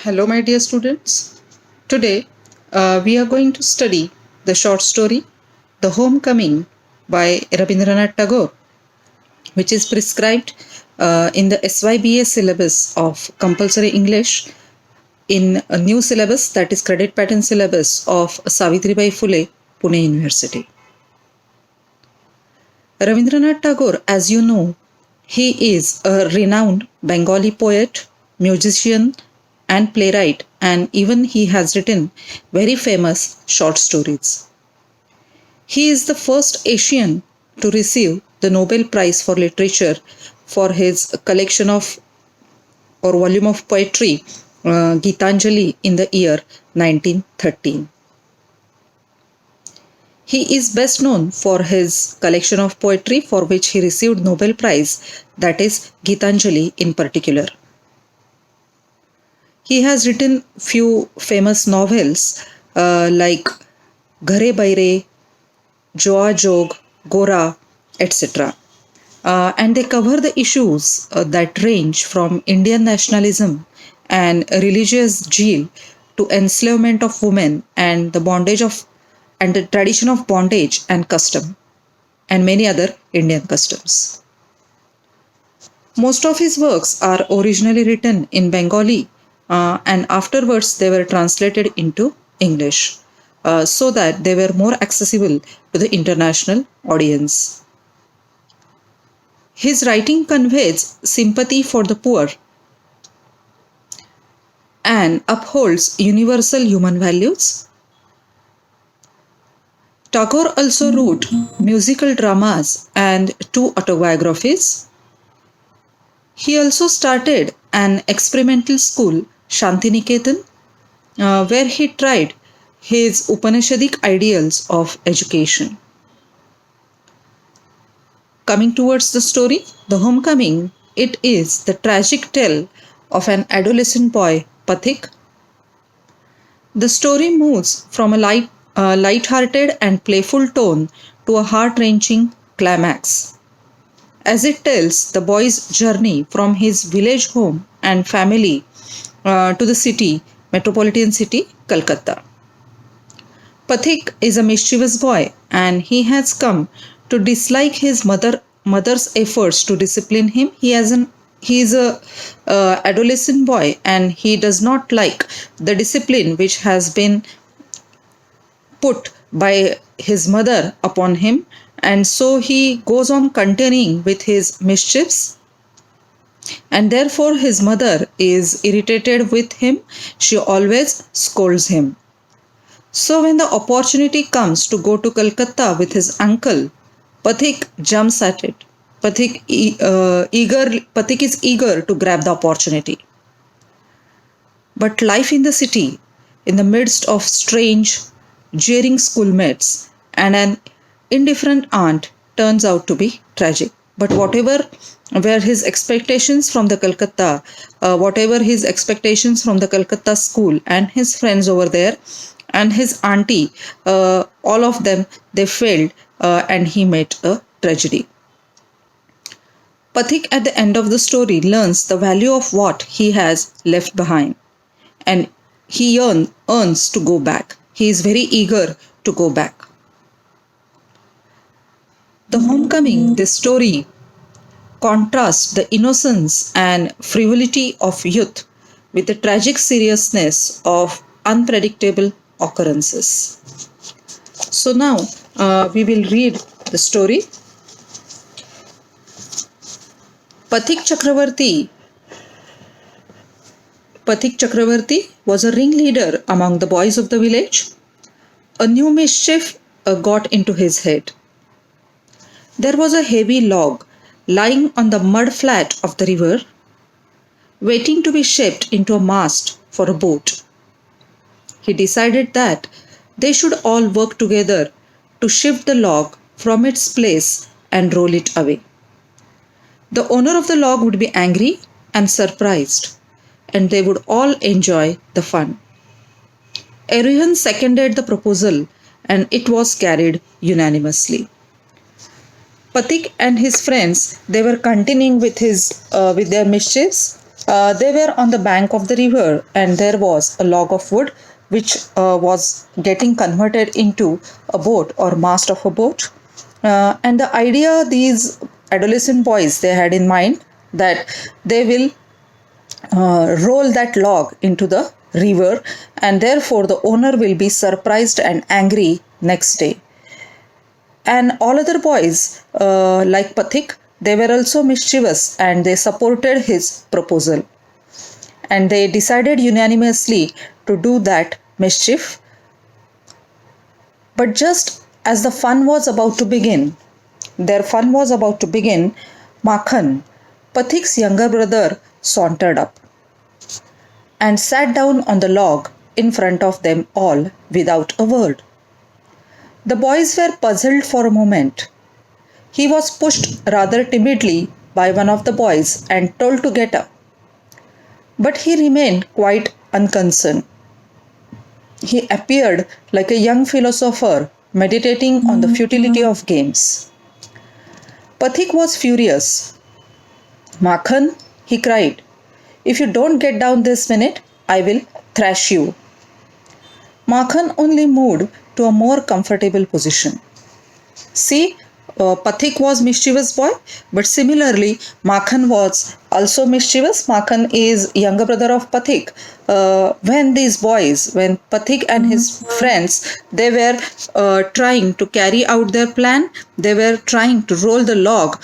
Hello, my dear students. Today, we are going to study the short story The Homecoming by Rabindranath Tagore, which is prescribed in the SYBA syllabus of compulsory English in a new syllabus, that is credit pattern syllabus of Savitribai Phule, Pune University. Rabindranath Tagore, as you know, he is a renowned Bengali poet, musician, and playwright, and even he has written very famous short stories. He is the first Asian to receive the Nobel Prize for Literature for his collection of or volume of poetry, Gitanjali, in the year 1913. He is best known for his collection of poetry for which he received Nobel Prize, that is Gitanjali in particular. He has written few famous novels like Ghare Baire, Joa Jog, Gora, etc. And they cover the issues that range from Indian nationalism and religious zeal to enslavement of women and the bondage of and the tradition of bondage and custom and many other Indian customs. Most of his works are originally written in Bengali and afterwards they were translated into English so that they were more accessible to the international audience. His writing conveys sympathy for the poor and upholds universal human values. Tagore also wrote musical dramas and two autobiographies. He also started an experimental school, Shantiniketan, where he tried his Upanishadic ideals of education. Coming towards the story, The Homecoming, it is the tragic tale of an adolescent boy, Pathik. The story moves from a light-hearted and playful tone to a heart-wrenching climax, as it tells the boy's journey from his village home and family to the metropolitan city, Calcutta. Pathik is a mischievous boy and he has come to dislike his mother's efforts to discipline him. He is a adolescent boy and he does not like the discipline which has been put by his mother upon him, and so he goes on continuing with his mischiefs, and therefore his mother is irritated with him. She always scolds him. So when the opportunity comes to go to Calcutta with his uncle, Pathik jumps at it. Pathik is eager to grab the opportunity. But life in the city, in the midst of strange, jeering schoolmates and an indifferent aunt, turns out to be tragic. But whatever were his expectations from the Calcutta school and his friends over there and his auntie, all of them, they failed and he met a tragedy. Pathik at the end of the story learns the value of what he has left behind, and he yearns to go back. He is very eager to go back. The Homecoming, this story, contrasts the innocence and frivolity of youth with the tragic seriousness of unpredictable occurrences. So now we will read the story. Pathik Chakravarti was a ringleader among the boys of the village. A new mischief got into his head. There was a heavy log lying on the mud flat of the river, waiting to be shaped into a mast for a boat. He decided that they should all work together to shift the log from its place and roll it away. The owner of the log would be angry and surprised, and they would all enjoy the fun. Everyone seconded the proposal and it was carried unanimously. Pathik and his friends, they were continuing with their mischiefs, They were on the bank of the river, and there was a log of wood which was getting converted into a boat or mast of a boat. And the idea these adolescent boys they had in mind that they will roll that log into the river, and therefore the owner will be surprised and angry next day. And all other boys, like Pathik, they were also mischievous and they supported his proposal. And they decided unanimously to do that mischief. But just as the fun was about to begin, their fun was about to begin, Makhan, Pathik's younger brother, sauntered up and sat down on the log in front of them all without a word. The boys were puzzled for a moment. He was pushed rather timidly by one of the boys and told to get up. But he remained quite unconcerned. He appeared like a young philosopher meditating on the futility of games. Pathik was furious. Makhan, he cried, if you don't get down this minute, I will thrash you. Makhan only moved to a more comfortable position. See, Pathik was mischievous boy, but similarly, Makhan was also mischievous. Makhan is younger brother of Pathik. When Pathik and his friends, they were trying to carry out their plan, they were trying to roll the log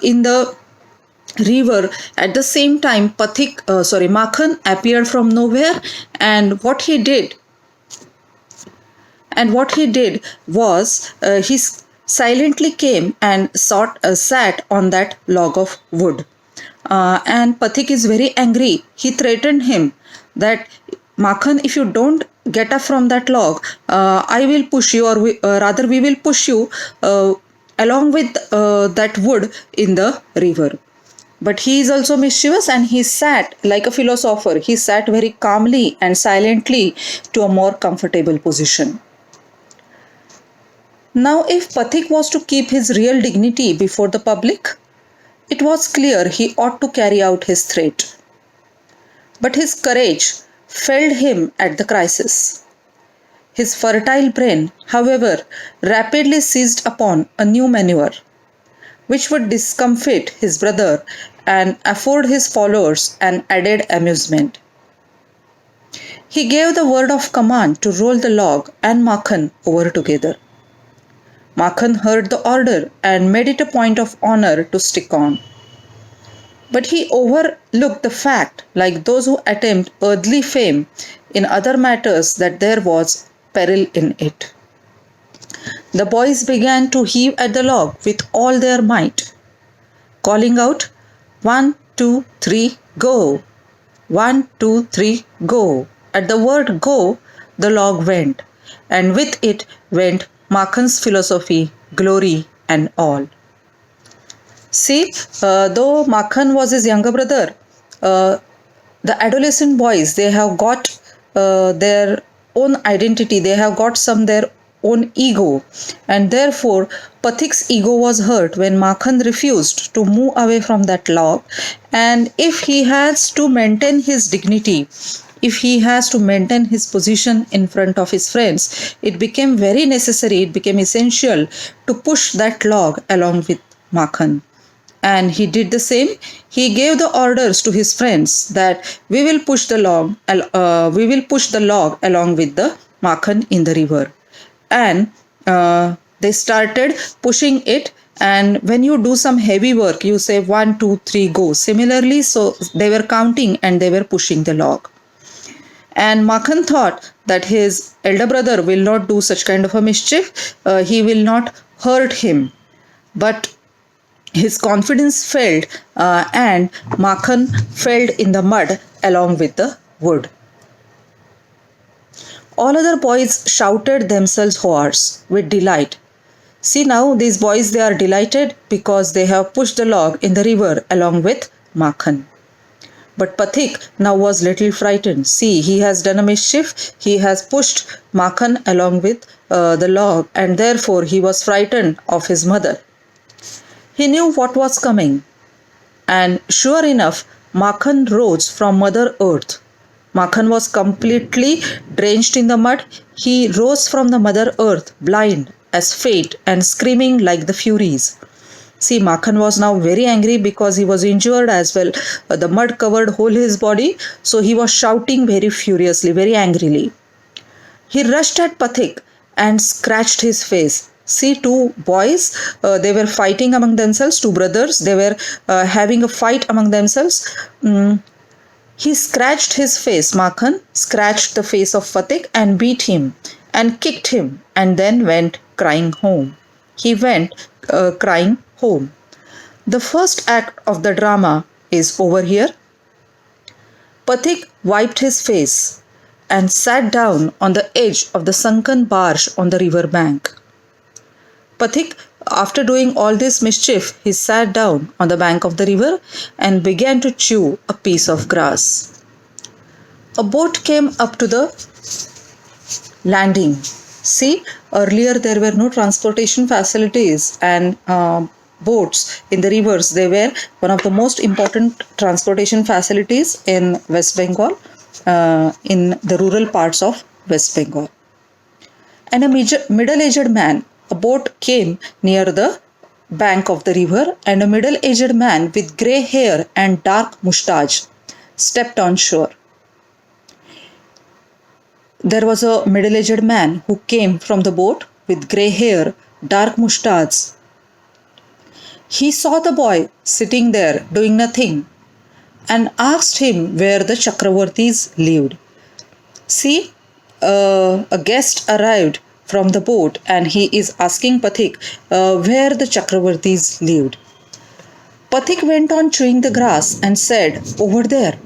in the river. At the same time, Makhan appeared from nowhere, and what he did was he silently came and sat on that log of wood. And Pathik is very angry. He threatened him that Makhan, if you don't get up from that log, I will push you, or rather we will push you along with that wood in the river. But he is also mischievous and he sat like a philosopher. He sat very calmly and silently to a more comfortable position. Now, if Pathik was to keep his real dignity before the public, it was clear he ought to carry out his threat. But his courage failed him at the crisis. His fertile brain, however, rapidly seized upon a new maneuver, which would discomfit his brother and afford his followers an added amusement. He gave the word of command to roll the log and Makhan over together. Makhan heard the order and made it a point of honor to stick on. But he overlooked the fact, like those who attempt earthly fame in other matters, that there was peril in it. The boys began to heave at the log with all their might, calling out, 1, 2, 3, go! 1, 2, 3, go! At the word go, the log went, and with it went Makhan's philosophy, glory, and all. See, though Makhan was his younger brother, the adolescent boys, they have got their own identity, they have got their own ego, and therefore Pathik's ego was hurt when Makhan refused to move away from that log. And if he has to maintain his dignity, if he has to maintain his position in front of his friends, it became very necessary, it became essential to push that log along with Makhan. And he did the same. He gave the orders to his friends that we will push the log along with the Makhan in the river. And they started pushing it. And when you do some heavy work, you say 1, 2, 3, go. Similarly, so they were counting and they were pushing the log. And Makhan thought that his elder brother will not do such kind of a mischief. He will not hurt him. But his confidence failed and Makhan fell in the mud along with the wood. All other boys shouted themselves hoarse with delight. See, now these boys, they are delighted because they have pushed the log in the river along with Makhan. But Pathik now was little frightened. See, he has done a mischief. He has pushed Makhan along with the log, and therefore he was frightened of his mother. He knew what was coming, and sure enough, Makhan rose from Mother Earth. Makhan was completely drenched in the mud. He rose from the Mother Earth, blind as fate and screaming like the Furies. See, Makhan was now very angry because he was injured as well. The mud covered whole his body, so he was shouting very furiously, very angrily. He rushed at Pathik and scratched his face. See, two boys, they were fighting among themselves, two brothers, they were having a fight among themselves. He scratched his face, Makhan scratched the face of Pathik and beat him and kicked him and then went crying home. He went crying home. The first act of the drama is over here. Pathik wiped his face and sat down on the edge of the sunken barge on the river bank. Pathik, after doing all this mischief, he sat down on the bank of the river and began to chew a piece of grass. A boat came up to the landing. See, earlier there were no transportation facilities, and boats in the rivers, they were one of the most important transportation facilities in West Bengal, in the rural parts of West Bengal. And a middle-aged man, a boat came near the bank of the river, and a middle-aged man with grey hair and dark moustache stepped on shore. There was a middle-aged man who came from the boat with grey hair, dark moustache. He saw the boy sitting there doing nothing and asked him where the Chakravartis lived. See, a guest arrived from the boat and he is asking Pathik where the Chakravartis lived. Pathik went on chewing the grass and said, over there.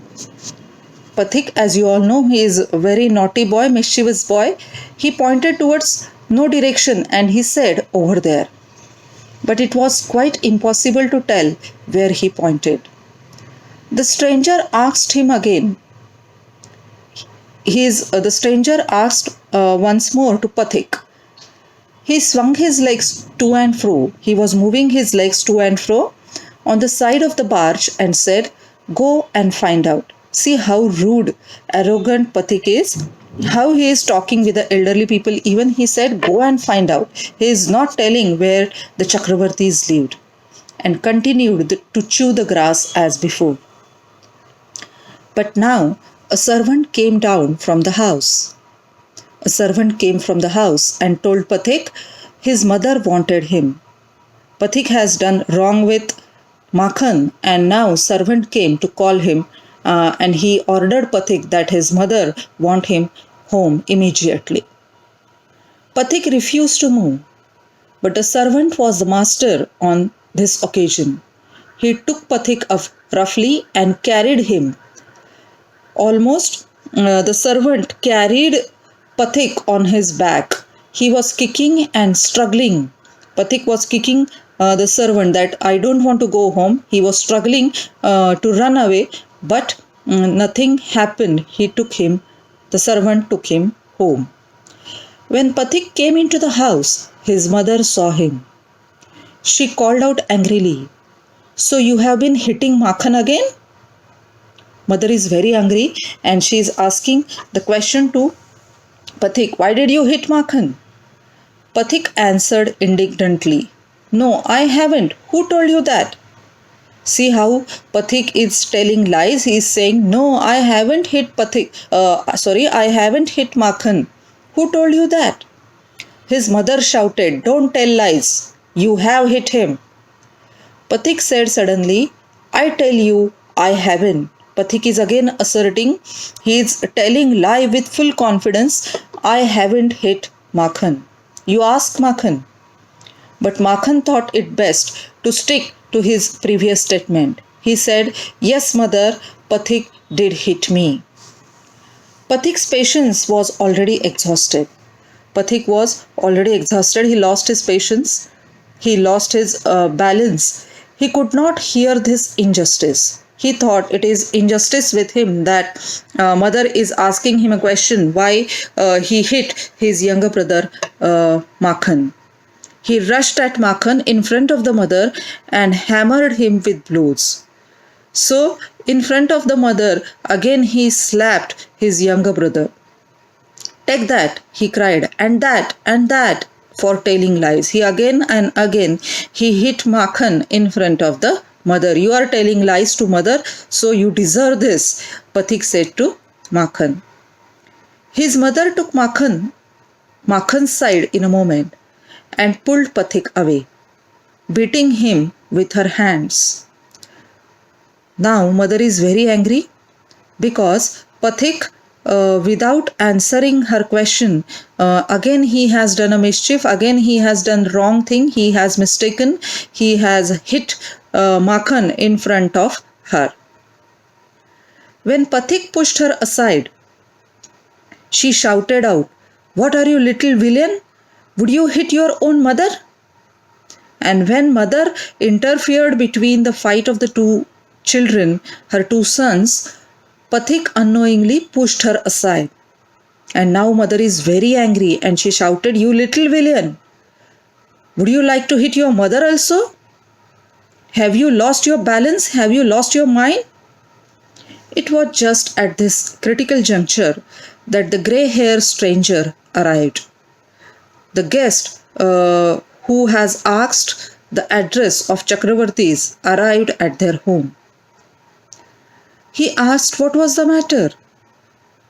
Pathik, as you all know, he is a very naughty boy, mischievous boy. He pointed towards no direction and he said, over there. But it was quite impossible to tell where he pointed. The stranger asked him again. The stranger asked once more to Pathik. He swung his legs to and fro. He was moving his legs to and fro on the side of the barge and said, go and find out. See how rude, arrogant Pathik is. How he is talking with the elderly people. Even he said, go and find out. He is not telling where the Chakravartis lived. And continued to chew the grass as before. But now a servant came down from the house. A servant came from the house and told Pathik his mother wanted him. Pathik has done wrong with Makhan, and now servant came to call him and he ordered Pathik that his mother want him home immediately. Pathik refused to move, but the servant was the master on this occasion. He took Pathik up roughly and carried him. Almost the servant carried Pathik on his back. He was kicking and struggling. Pathik was kicking the servant that I don't want to go home. He was struggling to run away, but nothing happened. The servant took him home. When Pathik came into the house, his mother saw him. She called out angrily, so you have been hitting Makhan again? Mother is very angry and she is asking the question to Pathik, why did you hit Makhan? Pathik answered indignantly, no, I haven't. Who told you that? See how Pathik is telling lies. He is saying, no, I haven't hit I haven't hit Makhan. Who told you that? His mother shouted, don't tell lies. You have hit him. Pathik said suddenly, I tell you, I haven't. Pathik is again asserting, he is telling lie with full confidence, I haven't hit Makhan. You ask Makhan. But Makhan thought it best to stick to his previous statement. He said, yes, mother, Pathik did hit me. Pathik's patience was already exhausted. Pathik was already exhausted. He lost his patience. He lost his balance. He could not hear this injustice. He thought it is injustice with him that mother is asking him a question why he hit his younger brother Makhan. He rushed at Makhan in front of the mother and hammered him with blows. So, in front of the mother, again he slapped his younger brother. Take that, he cried, and that, for telling lies. He again and again he hit Makhan in front of the mother. You are telling lies to mother, so you deserve this, Pathik said to Makhan. His mother took Makhan's side in a moment and pulled Pathik away, beating him with her hands. Now mother is very angry because Pathik, without answering her question, again he has done a mischief, again he has done wrong thing, he has mistaken, he has hit Makhan in front of her. When Pathik pushed her aside, she shouted out, "What are you, little villain? Would you hit your own mother?" And when mother interfered between the fight of the two children, her two sons, Pathik unknowingly pushed her aside. And now mother is very angry and she shouted, "You little villain! Would you like to hit your mother also? Have you lost your balance? Have you lost your mind?" It was just at this critical juncture that the grey-haired stranger arrived. The guest who has asked the address of Chakravartis arrived at their home. He asked what was the matter.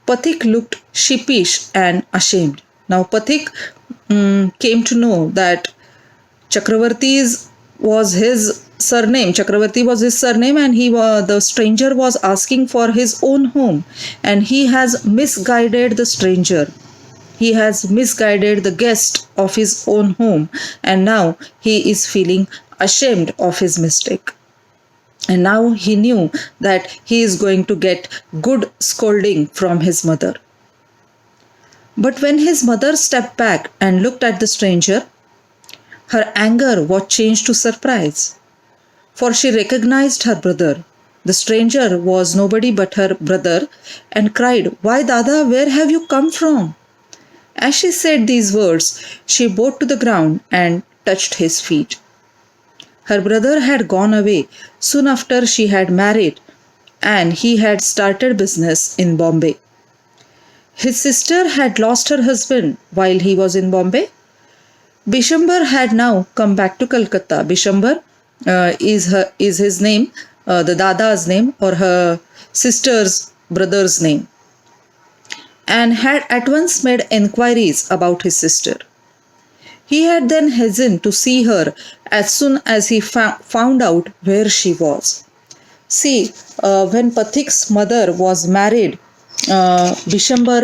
Pathik looked sheepish and ashamed. Now Pathik came to know that Chakravartis was his surname. Chakravarti was his surname, and the stranger was asking for his own home, and he has misguided the stranger. He has misguided the guest of his own home, and now he is feeling ashamed of his mistake. And now he knew that he is going to get good scolding from his mother. But when his mother stepped back and looked at the stranger, her anger was changed to surprise, for she recognized her brother. The stranger was nobody but her brother, and cried, "Why, Dada, where have you come from?" As she said these words, she bowed to the ground and touched his feet. Her brother had gone away soon after she had married, and he had started business in Bombay. His sister had lost her husband while he was in Bombay. Bishambar had now come back to Calcutta. Bishambar is his name, the Dada's name, or her sister's brother's name, and had at once made enquiries about his sister. He had then hastened to see her as soon as he found out where she was. See, when Pathik's mother was married, Bishambar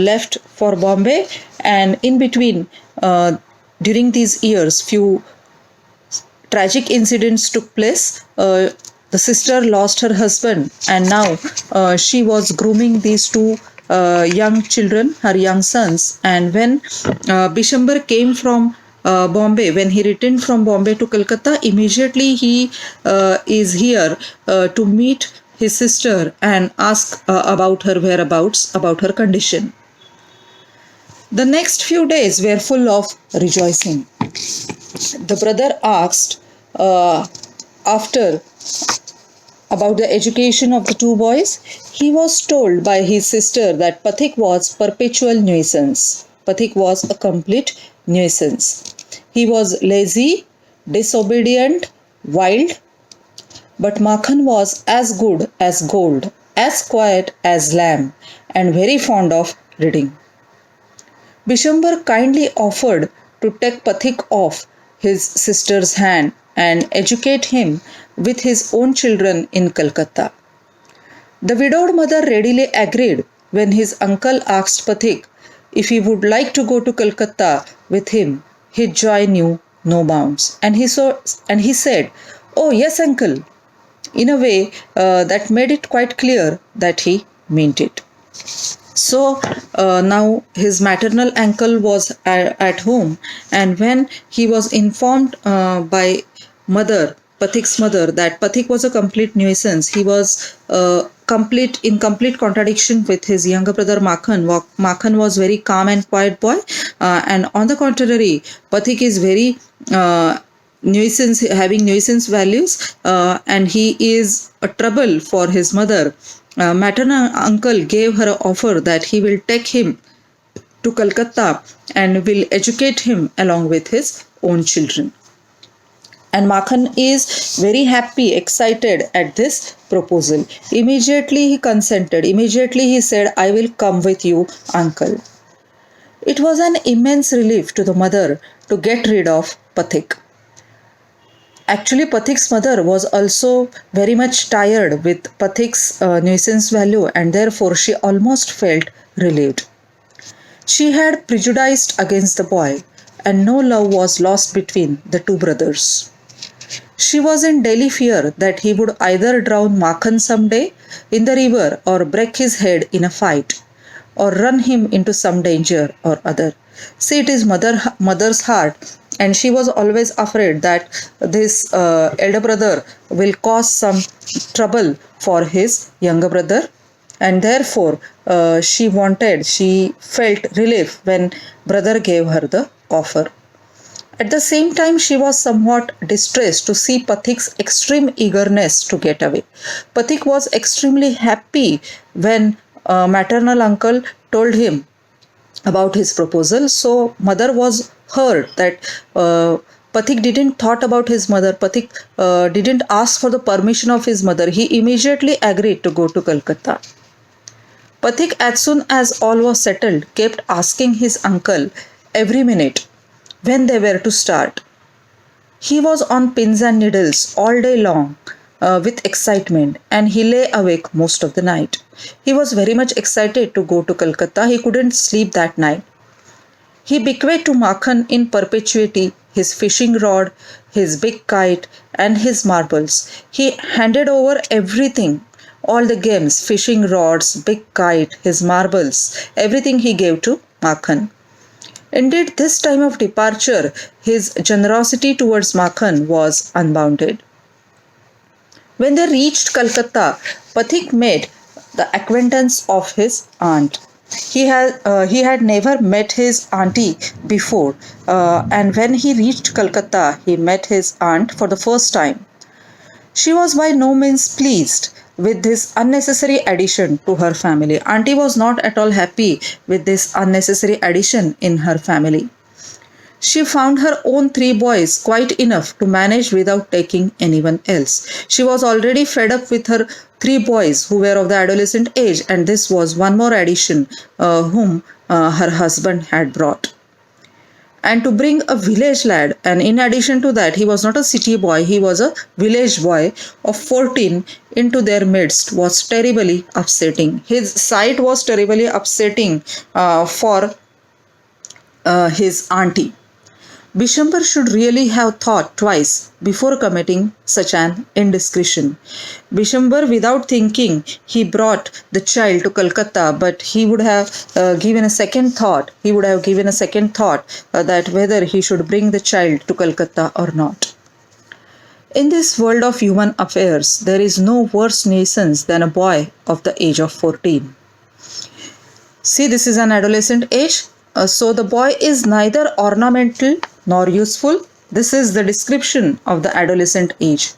left for Bombay, and in between, during these years, few tragic incidents took place. The sister lost her husband, and now she was grooming these two young children, her young sons. And when Bishambar came from Bombay, when he returned from Bombay to Calcutta, immediately he is here to meet his sister and ask about her whereabouts, about her condition. The next few days were full of rejoicing. The brother asked after about the education of the two boys. He was told by his sister that Pathik was perpetual nuisance. Pathik was a complete nuisance. He was lazy, disobedient, wild, but Makhan was as good as gold, as quiet as lamb, and very fond of reading. Bishambar kindly offered to take Pathik off his sister's hand and educate him with his own children in Calcutta. The widowed mother readily agreed when his uncle asked Pathik if he would like to go to Calcutta with him. His joy knew no bounds, and he said, "Oh yes, uncle," in a way that made it quite clear that he meant it. So now his maternal uncle was at home, and when he was informed by Pathik's mother, that Pathik was a complete nuisance, he was in complete contradiction with his younger brother Makhan. Makhan was very calm and quiet boy, and on the contrary, Pathik is very having nuisance values, and he is a trouble for his mother. Maternal uncle gave her an offer that he will take him to Calcutta and will educate him along with his own children. And Makhan is very happy, excited at this proposal. Immediately he consented. Immediately he said, I will come with you, uncle. It was an immense relief to the mother to get rid of Pathik. Actually, Pathik's mother was also very much tired with Pathik's nuisance value, and therefore she almost felt relieved. She had prejudiced against the boy, and no love was lost between the two brothers. She was in daily fear that he would either drown Makhan some day in the river or break his head in a fight or run him into some danger or other. See, it is mother's heart, and she was always afraid that this elder brother will cause some trouble for his younger brother, and therefore she felt relief when brother gave her the offer. At the same time, she was somewhat distressed to see Pathik's extreme eagerness to get away. Pathik was extremely happy when maternal uncle told him about his proposal. So mother was hurt that Pathik didn't thought about his mother. Pathik didn't ask for the permission of his mother. He immediately agreed to go to Calcutta. Pathik, as soon as all was settled, kept asking his uncle every minute when they were to start. He was on pins and needles all day long with excitement, and he lay awake most of the night. He was very much excited to go to Calcutta. He couldn't sleep that night. He bequeathed to Makhan in perpetuity his fishing rod, his big kite, and his marbles. He handed over everything, all the games, fishing rods, big kite, his marbles, everything he gave to Makhan. Indeed, this time of departure, his generosity towards Makhan was unbounded. When they reached Calcutta, Pathik made the acquaintance of his aunt. He had never met his auntie before, and when he reached Calcutta, he met his aunt for the first time. She was by no means pleased with this unnecessary addition to her family. Auntie was not at all happy with this unnecessary addition in her family. She found her own three boys quite enough to manage without taking anyone else. She was already fed up with her three boys who were of the adolescent age, and this was one more addition whom her husband had brought. And to bring a village lad, and in addition to that, he was not a city boy, he was a village boy of 14 into their midst was terribly upsetting. His sight was terribly upsetting for his auntie. Bishambar should really have thought twice before committing such an indiscretion. Bishambar, without thinking, he brought the child to Calcutta, but he would have given a second thought. He would have given a second thought that whether he should bring the child to Calcutta or not. In this world of human affairs, there is no worse nuisance than a boy of the age of 14. See, this is an adolescent age. So the boy is neither ornamental nor useful. This is the description of the adolescent age.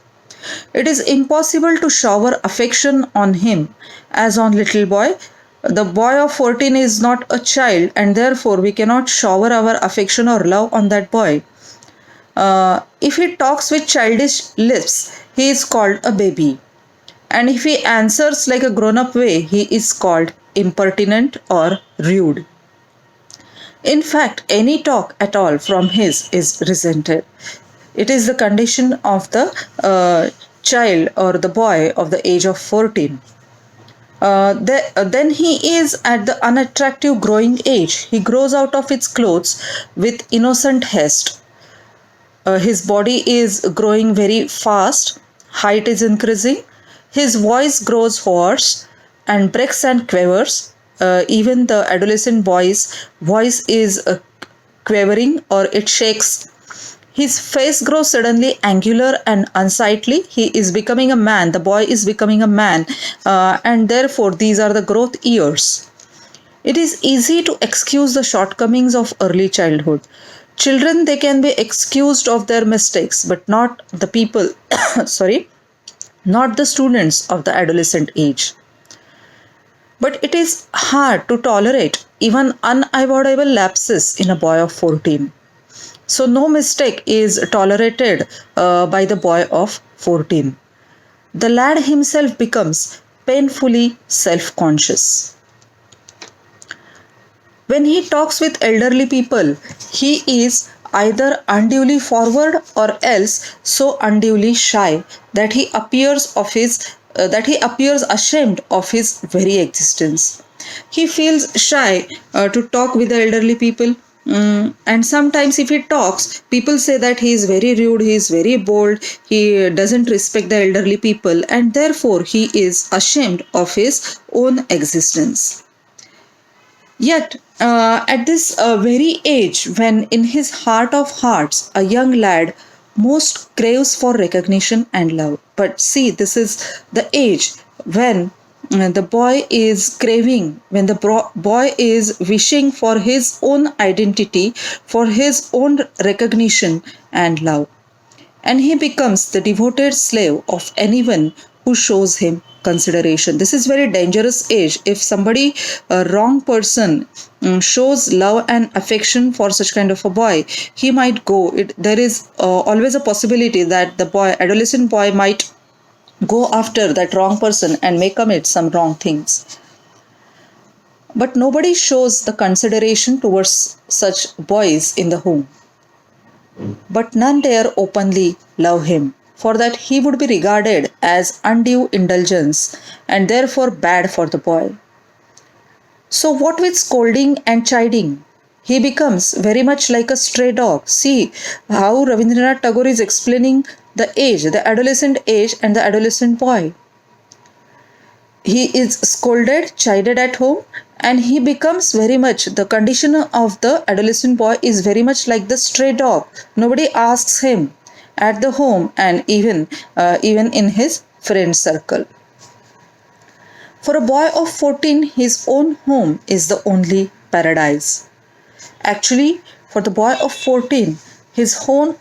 It is impossible to shower affection on him as on little boy. The boy of 14 is not a child, and therefore we cannot shower our affection or love on that boy. If he talks with childish lips, he is called a baby. And if he answers like a grown up way, he is called impertinent or rude. In fact, any talk at all from his is resented. It is the condition of the child or the boy of the age of 14. Then he is at the unattractive growing age. He grows out of its clothes with innocent haste. His body is growing very fast, height is increasing, his voice grows hoarse and breaks and quavers. Even the adolescent boy's voice is quavering or it shakes. His face grows suddenly angular and unsightly. He is becoming a man. The boy is becoming a man, and therefore these are the growth years. It is easy to excuse the shortcomings of early childhood. Children, they can be excused of their mistakes, but not the people, sorry, not the students of the adolescent age. But it is hard to tolerate even unavoidable lapses in a boy of 14. So, no mistake is tolerated by the boy of 14. The lad himself becomes painfully self conscious. When he talks with elderly people, he is either unduly forward or else so unduly shy that he appears ashamed of his very existence. He feels shy to talk with the elderly people. And sometimes, if he talks, people say that he is very rude, he is very bold, he doesn't respect the elderly people, and therefore he is ashamed of his own existence. Yet, at this very age, when in his heart of hearts a young lad most craves for recognition and love. But see, this is the age when the boy is craving, when the boy is wishing for his own identity, for his own recognition and love, and he becomes the devoted slave of anyone who shows him consideration. This is very dangerous age. If somebody, a wrong person, shows love and affection for such kind of a boy, he might go. There is always a possibility that the boy, adolescent boy, might go after that wrong person and may commit some wrong things. But nobody shows the consideration towards such boys in the home. But none dare openly love him, for that he would be regarded as undue indulgence and therefore bad for the boy. So, what with scolding and chiding? He becomes very much like a stray dog. See how Rabindranath Tagore is explaining the age, the adolescent age, and the adolescent boy. He is scolded, chided at home, and he becomes very much, the condition of the adolescent boy is very much like the stray dog. Nobody asks him at the home, and even in his friend circle. For a boy of 14, his own home is the only paradise. Actually, for the boy of 14, his own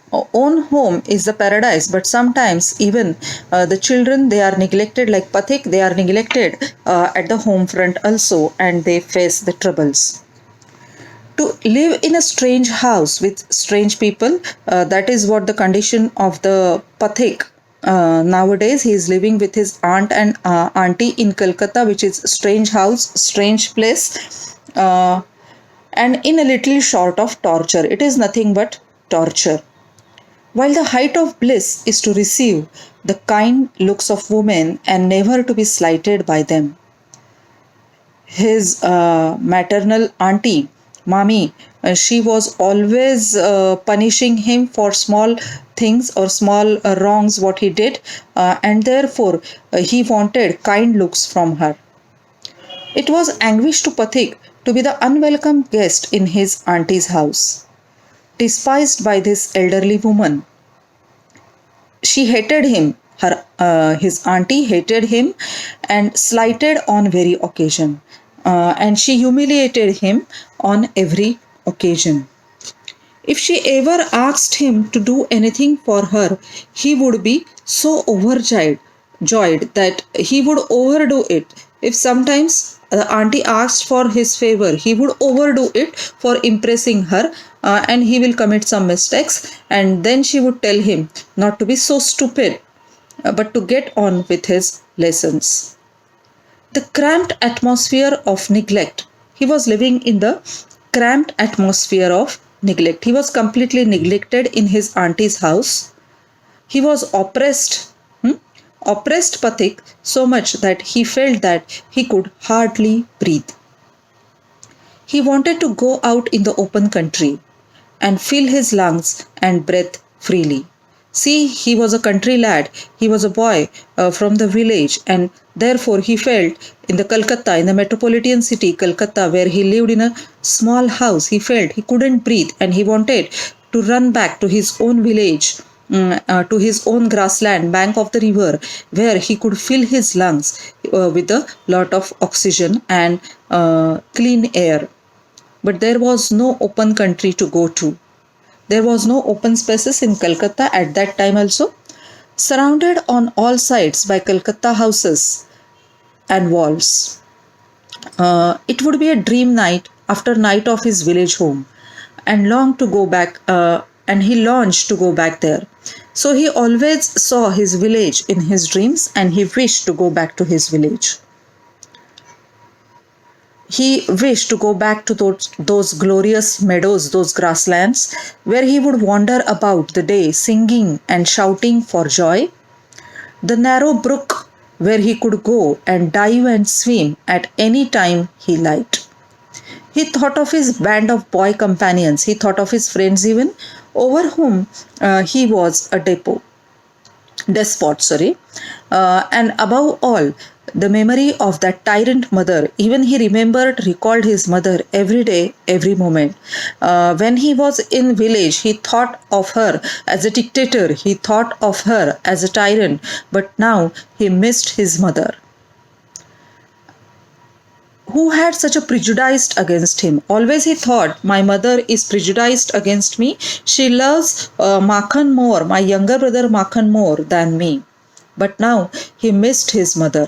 home is the paradise, but sometimes even the children, they are neglected, like Pathik, they are neglected at the home front also, and they face the troubles. To live in a strange house with strange people, that is what the condition of the Pathik. Nowadays, he is living with his aunt and auntie in Calcutta, which is strange house, strange place. And in a little short of torture. It is nothing but torture. While the height of bliss is to receive the kind looks of women and never to be slighted by them. His maternal auntie, Mami, she was always punishing him for small things or small wrongs what he did, and therefore he wanted kind looks from her. It was anguish to Pathik to be the unwelcome guest in his auntie's house. Despised by this elderly woman, she hated him. His auntie hated him and slighted on very occasion, and she humiliated him on every occasion. If she ever asked him to do anything for her, he would be so joyed that he would overdo it. If sometimes the auntie asked for his favor, he would overdo it for impressing her, and he will commit some mistakes, and then she would tell him not to be so stupid, but to get on with his lessons. The cramped atmosphere of neglect. He was living in the cramped atmosphere of neglect. He was completely neglected in his auntie's house. He was oppressed Pathik so much that he felt that he could hardly breathe. He wanted to go out in the open country and fill his lungs and breathe freely. See, he was a country lad, he was a boy from the village, and therefore he felt in the Calcutta, in the metropolitan city, Calcutta, where he lived in a small house, he felt he couldn't breathe and he wanted to run back to his own village, to his own grassland, bank of the river, where he could fill his lungs with a lot of oxygen and clean air. But there was no open country to go to. There was no open spaces in Calcutta at that time also. Surrounded on all sides by Calcutta houses and walls. It would be a dream night after night of his village home, and longed to go back. And he longed to go back there. So he always saw his village in his dreams, and he wished to go back to his village. He wished to go back to those glorious meadows, those grasslands, where he would wander about the day singing and shouting for joy. The narrow brook where he could go and dive and swim at any time he liked. He thought of his band of boy companions, he thought of his friends even, over whom he was a despot, and above all, the memory of that tyrant mother. Even he recalled his mother every day, every moment. When he was in village, he thought of her as a dictator, he thought of her as a tyrant, but now he missed his mother, who had such a prejudice against him. Always he thought, my mother is prejudiced against me. She loves Makhan more, my younger brother Makhan more than me. But now he missed his mother.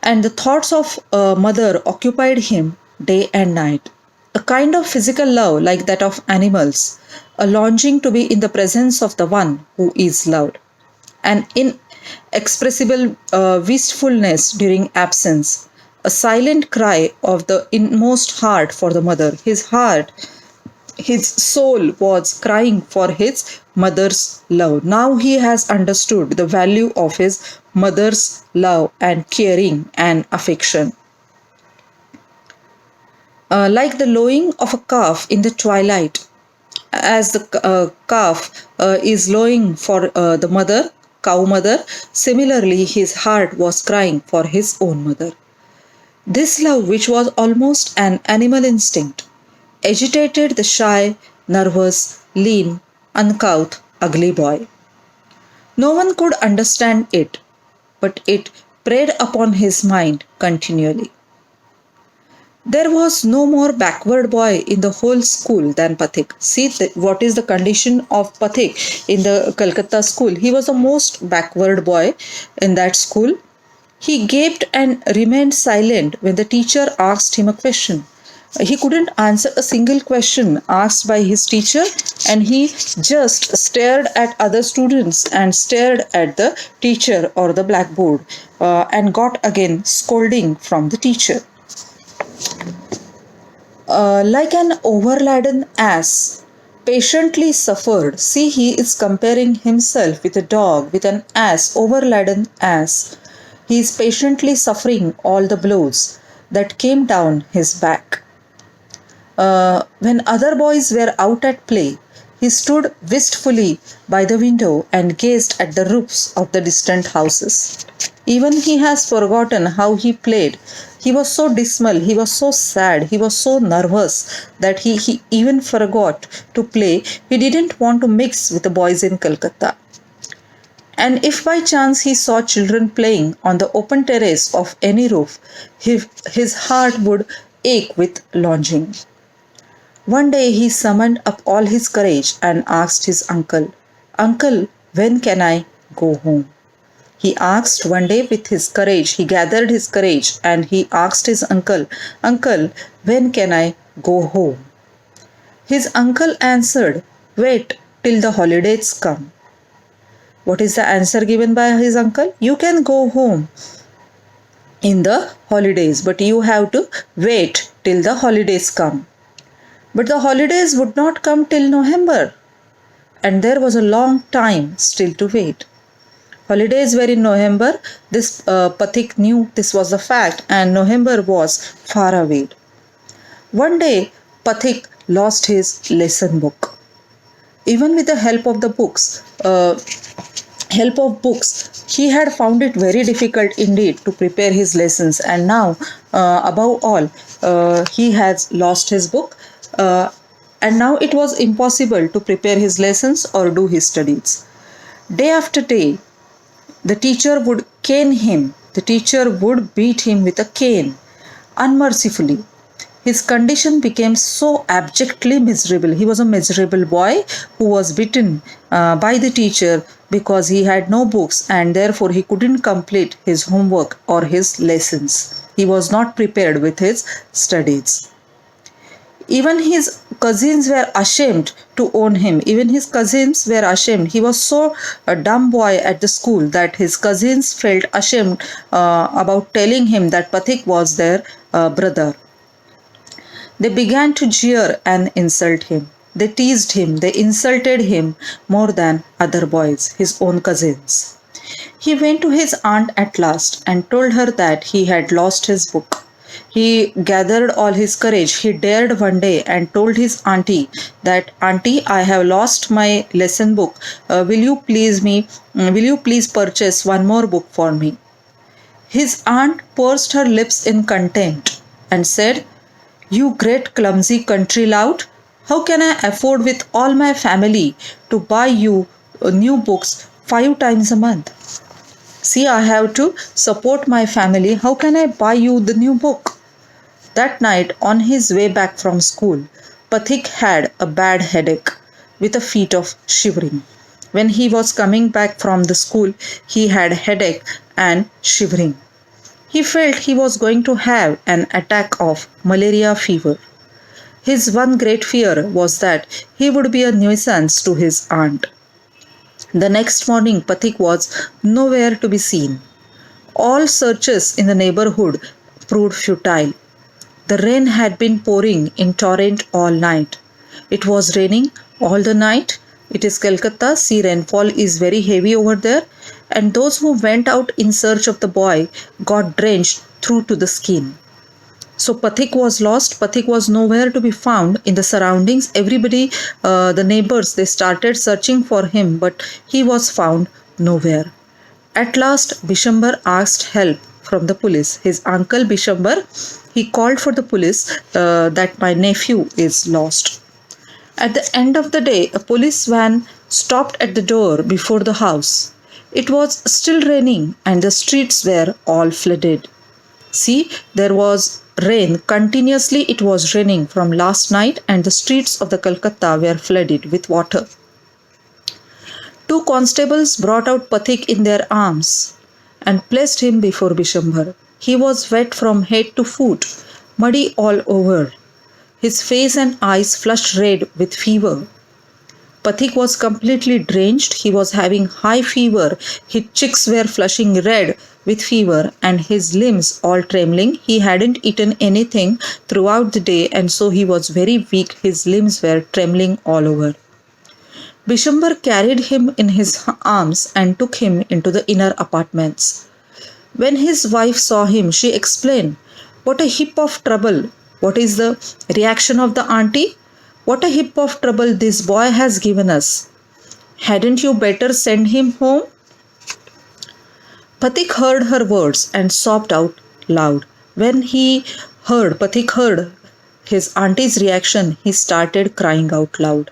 And the thoughts of mother occupied him day and night. A kind of physical love like that of animals, a longing to be in the presence of the one who is loved, an inexpressible wistfulness during absence, a silent cry of the inmost heart for the mother. His soul was crying for his mother's love. Now he has understood the value of his mother's love and caring and affection. Like the lowing of a calf in the twilight, as the calf is lowing for the mother, cow mother, similarly his heart was crying for his own mother. This love, which was almost an animal instinct, agitated the shy, nervous, lean, uncouth, ugly boy. No one could understand it, but it preyed upon his mind continually. There was no more backward boy in the whole school than Pathik. See what is the condition of Pathik in the Calcutta school. He was the most backward boy in that school. He gaped and remained silent when the teacher asked him a question. He couldn't answer a single question asked by his teacher, and he just stared at other students and stared at the teacher or the blackboard and got again scolding from the teacher. Like an overladen ass, patiently suffered. See, he is comparing himself with a dog, with an ass, overladen ass. He is patiently suffering all the blows that came down his back. When other boys were out at play, he stood wistfully by the window and gazed at the roofs of the distant houses. Even he has forgotten how he played. He was so dismal, he was so sad, he was so nervous that he even forgot to play. He didn't want to mix with the boys in Calcutta. And if by chance he saw children playing on the open terrace of any roof, his heart would ache with longing. One day he summoned up all his courage and asked his uncle, "Uncle, when can I go home?" He asked one day with his courage, he gathered his courage and he asked his uncle, "Uncle, when can I go home?" His uncle answered, "Wait till the holidays come." What is the answer given by his uncle? You can go home in the holidays, but you have to wait till the holidays come. But the holidays would not come till November, and there was a long time still to wait. Holidays were in November. This Pathik knew this was the fact, and November was far away. One day, Pathik lost his lesson book. Even with the help of books, he had found it very difficult indeed to prepare his lessons, and now, above all, he has lost his book. And now it was impossible to prepare his lessons or do his studies. Day after day, the teacher would cane him. The teacher would beat him with a cane, unmercifully. His condition became so abjectly miserable. He was a miserable boy who was beaten by the teacher because he had no books and therefore he couldn't complete his homework or his lessons. He was not prepared with his studies. Even his cousins were ashamed to own him. Even his cousins were ashamed. He was so a dumb boy at the school that his cousins felt ashamed about telling him that Pathik was their brother. They began to jeer and insult him. They teased him, they insulted him more than other boys, his own cousins. He went to his aunt at last and told her that he had lost his book. He gathered all his courage. He dared one day and told his auntie that, Auntie, I have lost my lesson book. Will you please purchase one more book for me? His aunt pursed her lips in contempt and said, You great clumsy country lout, how can I afford with all my family to buy you new books 5 times a month? See, I have to support my family. How can I buy you the new book? That night, on his way back from school, Pathik had a bad headache with a fit of shivering. When he was coming back from the school, he had headache and shivering. He felt he was going to have an attack of malaria fever. His one great fear was that he would be a nuisance to his aunt. The next morning, Pathik was nowhere to be seen. All searches in the neighborhood proved futile. The rain had been pouring in torrent all night. It was raining all the night. It is Calcutta, sea rainfall is very heavy over there, and those who went out in search of the boy got drenched through to the skin. So Pathik was lost. Pathik was nowhere to be found in the surroundings. Everybody, the neighbors, they started searching for him, but he was found nowhere. At last, Bishambar asked help from the police. His uncle Bishambar, he called for the police that my nephew is lost. At the end of the day, a police van stopped at the door before the house. It was still raining and the streets were all flooded. See, there was rain continuously. It was raining from last night and the streets of the Calcutta were flooded with water. Two constables brought out Pathik in their arms and placed him before Bishambar. He was wet from head to foot, muddy all over. His face and eyes flushed red with fever. Pathik was completely drenched. He was having high fever. His cheeks were flushing red with fever and his limbs all trembling. He hadn't eaten anything throughout the day and so he was very weak. His limbs were trembling all over. Bishambar carried him in his arms and took him into the inner apartments. When his wife saw him, she explained, What a heap of trouble! What is the reaction of the auntie? What a heap of trouble this boy has given us. Hadn't you better send him home? Pathik heard her words and sobbed out loud. When Pathik heard his auntie's reaction, he started crying out loud.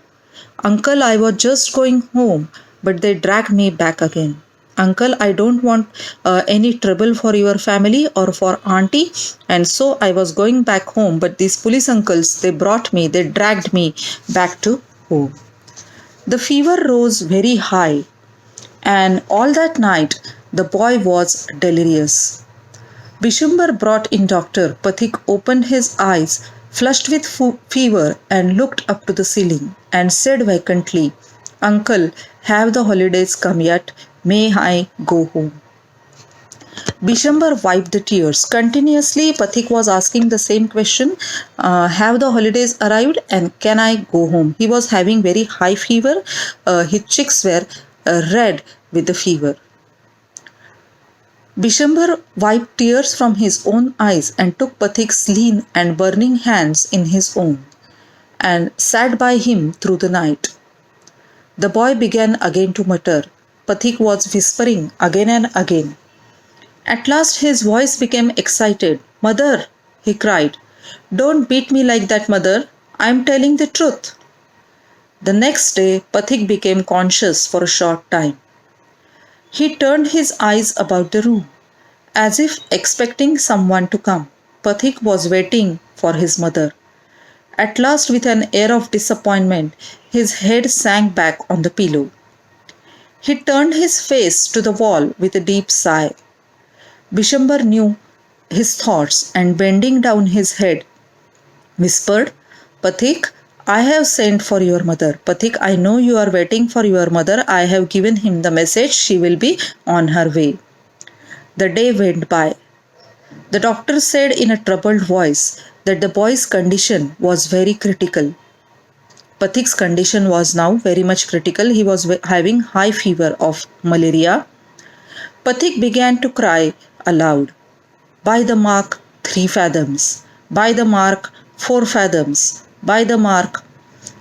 Uncle, I was just going home, but they dragged me back again. Uncle, I don't want any trouble for your family or for auntie, and so I was going back home, but these police uncles, they dragged me back to home. The fever rose very high, and all that night the boy was delirious. Bishambar brought in doctor. Pathik opened his eyes, flushed with fever, and looked up to the ceiling and said vacantly, Uncle, have the holidays come yet? May I go home? Bishambar wiped the tears. Continuously, Pathik was asking the same question, have the holidays arrived and can I go home? He was having very high fever. His cheeks were red with the fever. Bishambar wiped tears from his own eyes and took Pathik's lean and burning hands in his own and sat by him through the night. The boy began again to mutter. Pathik was whispering again and again. At last his voice became excited. Mother, he cried, don't beat me like that, mother. I am telling the truth. The next day, Pathik became conscious for a short time. He turned his eyes about the room, as if expecting someone to come. Pathik was waiting for his mother. At last, with an air of disappointment, his head sank back on the pillow. He turned his face to the wall with a deep sigh. Bishambar knew his thoughts and bending down his head, whispered, Pathik, I have sent for your mother. Pathik, I know you are waiting for your mother. I have given him the message. She will be on her way. The day went by. The doctor said in a troubled voice that the boy's condition was very critical. Pathik's condition was now very much critical. He was having high fever of malaria. Pathik began to cry aloud. By the mark 3 fathoms. By the mark 4 fathoms. By the mark.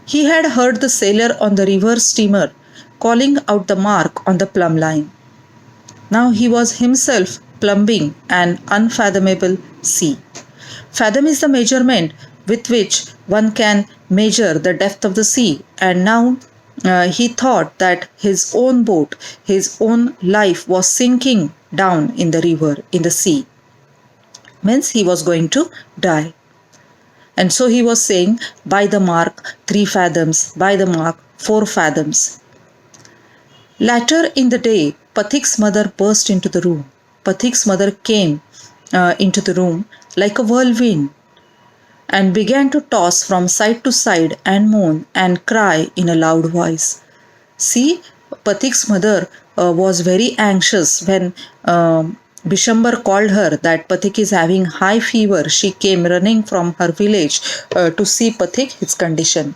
He had heard the sailor on the river steamer calling out the mark on the plumb line. Now he was himself plumbing an unfathomable sea. Fathom is the measurement with which one can measure the depth of the sea, and now he thought that his own boat, his own life was sinking down in the river, in the sea. Means he was going to die. And so he was saying, by the mark 3 fathoms, by the mark 4 fathoms. Later in the day, Pathik's mother burst into the room. Pathik's mother came into the room like a whirlwind and began to toss from side to side and moan and cry in a loud voice. See, Pathik's mother was very anxious when Bishambar called her that Pathik is having high fever. She came running from her village to see Pathik, his condition.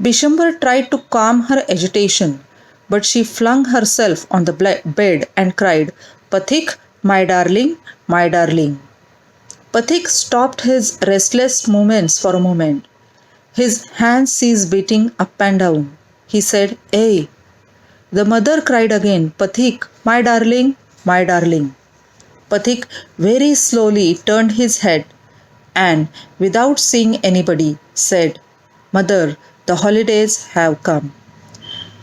Bishambar tried to calm her agitation, but she flung herself on the bed and cried, Pathik, my darling, my darling. Pathik stopped his restless movements for a moment. His hands ceased beating up and down. He said, Hey. The mother cried again, Pathik, my darling, my darling. Pathik very slowly turned his head and, without seeing anybody, said, Mother, the holidays have come.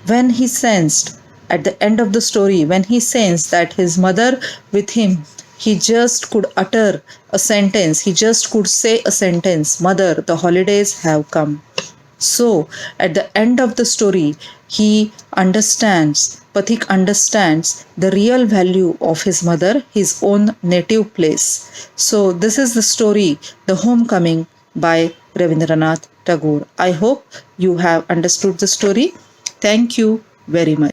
When he sensed, at the end of the story, when he sensed that his mother with him, he just could utter a sentence, he just could say a sentence, Mother, the holidays have come. So, at the end of the story, he understands, Pathik understands the real value of his mother, his own native place. So, this is the story, The Homecoming by Rabindranath Tagore. I hope you have understood the story. Thank you very much.